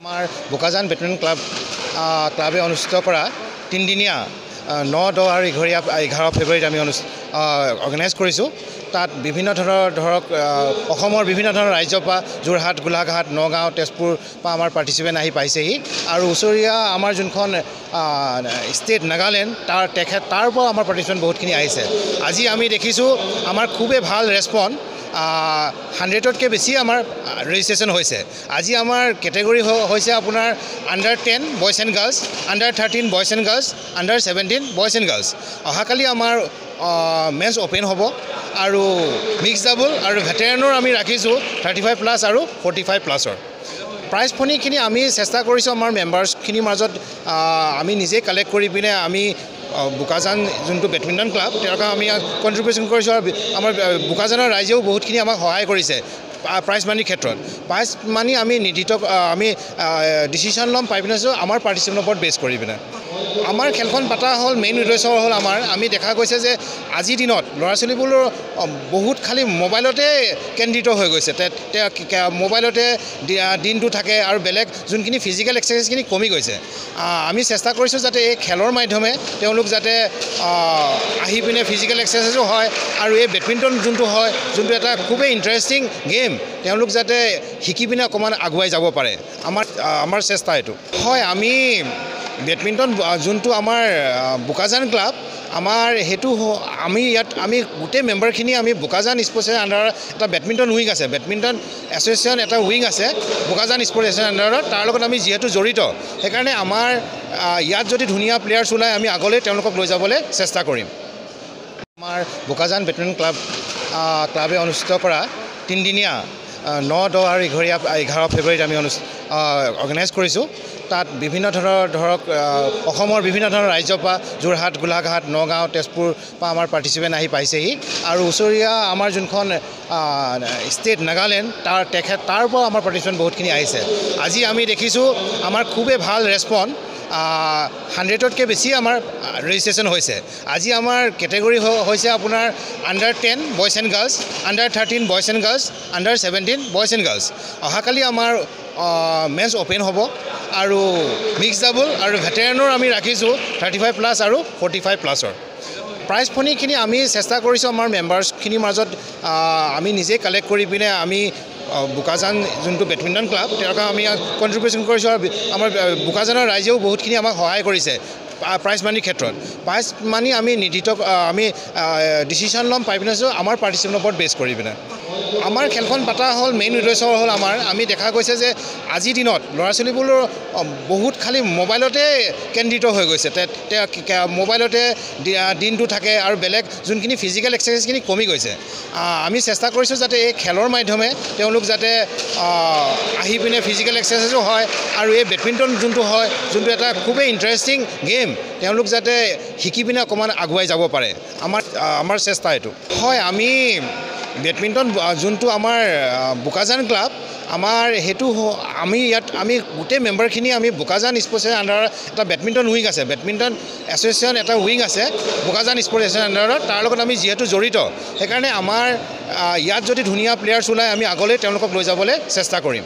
আমাৰ বোকাজান বেডমিণ্টন ক্লাবে অনুষ্ঠিত কৰা তিনিদিনীয়া 9, 10 আৰু 11 ফেব্ৰুৱাৰীত আমি অৰ্গেনাইজ কৰিছোঁ। তাত বিভিন্ন ধৰক অসমৰ বিভিন্ন ধৰণৰ ৰাজ্যৰ পৰা যোৰহাট, গোলাঘাট, নগাঁও, তেজপুৰ পৰা আমাৰ পাৰ্টিচিপেণ্ট আহি পাইছেহি আৰু ওচৰীয়া আমাৰ যোনখন ষ্টেট নাগালেণ্ড তাৰ পৰা আমাৰ পাৰ্টিচিপেণ্ট বহুতখিনি আহিছে। আজি আমি দেখিছোঁ আমাৰ খুবেই ভাল ৰেছপন্স। 100তকৈ বেছি আমাৰ ৰেজিষ্ট্ৰেশ্যন হৈছে। আজি আমাৰ কেটেগৰী হৈছে আপোনাৰ under 10 boys and girls, under 13 boys and girls, under 17 boys and girls. অহাকালি আমাৰ মেন্স অ'পেন হ'ব আৰু মিক্স ডাবল আৰু ভেটেৰানৰ আমি ৰাখিছোঁ 35+ আৰু 45+ৰ। প্ৰাইজ মানিখিনি আমি চেষ্টা কৰিছোঁ আমাৰ মেম্বাৰ্ছখিনিৰ মাজত আমি নিজে কালেক্ট কৰি পিনে আমি বোকাজান যোনটো বেডমিণ্টন ক্লাব তেওঁলোকে আমি কণ্ট্ৰিবিউশ্যন কৰিছোঁ আৰু আমাৰ বোকাজানৰ ৰাইজেও বহুতখিনি আমাক সহায় কৰিছে প্ৰাইজ মানিৰ ক্ষেত্ৰত। প্ৰাইজ মানি আমি আমি ডিচিশ্যন ল'ম পাই পিনে আমাৰ পাৰ্টিচিপেণ্টৰ ওপৰত বেছ কৰি পিনে। আমাৰ খেলখন পাতা হ'ল মেইন উদ্দেশ্য হ'ল আমি দেখা গৈছে যে আজিৰ দিনত ল'ৰা ছোৱালীবোৰৰ বহুত খালি মোবাইলতে কেন্দ্ৰিত হৈ গৈছে। মোবাইলতে দিনটো থাকে আৰু বেলেগ যোনখিনি ফিজিকেল এক্সাৰচাইজখিনি কমি গৈছে। আমি চেষ্টা কৰিছোঁ যাতে এই খেলৰ মাধ্যমে তেওঁলোক যাতে আহি পিনে ফিজিকেল এক্সাৰচাইজো হয় আৰু এই বেডমিণ্টন যোনটো এটা খুবেই ইণ্টাৰেষ্টিং গেম তেওঁলোক যাতে শিকি পিনে অকণমান আগুৱাই যাব পাৰে। আমাৰ চেষ্টা এইটো হয়। আমি বেডমিণ্টন যোনটো আমাৰ বোকাজান ক্লাব আমাৰ সেইটো আমি গোটেই মেম্বাৰখিনি আমি বোকাজান স্পৰ্টছৰ আণ্ডাৰত এটা বেডমিণ্টন উইং আছে, বেডমিণ্টন এছ'চিয়েশ্যন এটা উইং আছে বোকাজান স্পৰ্টছ এছ'চিয়েশ্যন আণ্ডাৰত। তাৰ লগত আমি যিহেতু জড়িত সেইকাৰণে আমাৰ ইয়াত যদি ধুনীয়া প্লেয়াৰ্ছ ওলায় আমি আগলৈ তেওঁলোকক লৈ যাবলৈ চেষ্টা কৰিম। আমাৰ বোকাজান বেডমিণ্টন ক্লাবে অনুষ্ঠিত কৰা তিনিদিনীয়া 9, 10 আৰু 11 ফেব্ৰুৱাৰীত আমি অৰ্গেনাইজ কৰিছোঁ। তাত বিভিন্ন ধৰক অসমৰ বিভিন্ন ধৰণৰ ৰাজ্যৰ পৰা যোৰহাট, গোলাঘাট, নগাঁও, তেজপুৰ পৰা আমাৰ পাৰ্টিচিপেণ্ট আহি পাইছেহি আৰু ওচৰীয়া আমাৰ যোনখন ষ্টেট নাগালেণ্ড তাৰ পৰা আমাৰ পাৰ্টিচিপেণ্ট বহুতখিনি আহিছে। আজি আমি দেখিছোঁ আমাৰ খুবেই ভাল ৰেছপন্স। 100তকৈ বেছি আমাৰ ৰেজিষ্ট্ৰেশ্যন হৈছে। আজি আমাৰ কেটেগৰী হৈছে আপোনাৰ under 10 boys and girls, under 13 boys and girls, under 17 boys and girls. অহাকালি আমাৰ মেন্স অ'পেন হ'ব আৰু মিক্স ডাবল আৰু ভেটেৰানৰ আমি ৰাখিছোঁ 35+ আৰু 45+ৰ। প্ৰাইজ মানিখিনি আমি চেষ্টা কৰিছোঁ আমাৰ মেম্বাৰ্ছখিনিৰ মাজত আমি নিজে কালেক্ট কৰি পিনে আমি বোকাজান যোনটো বেডমিণ্টন ক্লাব তেওঁলোকে আমি কণ্ট্ৰিবিউশ্যন কৰিছোঁ আৰু আমাৰ বোকাজানৰ ৰাইজেও বহুতখিনি আমাক সহায় কৰিছে প্ৰাইজ মানিৰ ক্ষেত্ৰত। প্ৰাইজ মানি আমি আমি ডিচিশ্যন ল'ম পাই পিনে আমাৰ পাৰ্টিচিপেণ্টৰ ওপৰত বেছ কৰি পিনে। আমাৰ খেলখন পাতা হ'ল মেইন উদ্দেশ্য হ'ল আমি দেখা গৈছে যে আজিৰ দিনত ল'ৰা ছোৱালীবোৰৰ বহুত খালি মোবাইলতে কেন্দ্ৰিত হৈ গৈছে। মোবাইলতে দিনটো থাকে আৰু বেলেগ যোনখিনি ফিজিকেল এক্সাৰচাইজখিনি কমি গৈছে। আমি চেষ্টা কৰিছোঁ যাতে এই খেলৰ মাধ্যমে তেওঁলোক যাতে আহি পিনে ফিজিকেল এক্সাৰচাইজো হয় আৰু এই বেডমিণ্টন যোনটো এটা খুবেই ইণ্টাৰেষ্টিং গেম তেওঁলোক যাতে শিকি পিনে অকণমান আগুৱাই যাব পাৰে। আমাৰ চেষ্টা এইটো হয়। আমি বেডমিণ্টন যোনটো আমাৰ বোকাজান ক্লাব আমাৰ সেইটো আমি গোটেই মেম্বাৰখিনি আমি বোকাজান স্পৰ্টছৰ আণ্ডাৰত এটা বেডমিণ্টন উইং আছে, বেডমিণ্টন এছ'চিয়েশ্যন এটা উইং আছে বোকাজান স্পৰ্টছ এছ'চিয়েশ্যন আণ্ডাৰত। তাৰ লগত আমি যিহেতু জড়িত সেইকাৰণে আমাৰ ইয়াত যদি ধুনীয়া প্লেয়াৰ্ছ ওলায় আমি আগলৈ তেওঁলোকক লৈ যাবলৈ চেষ্টা কৰিম।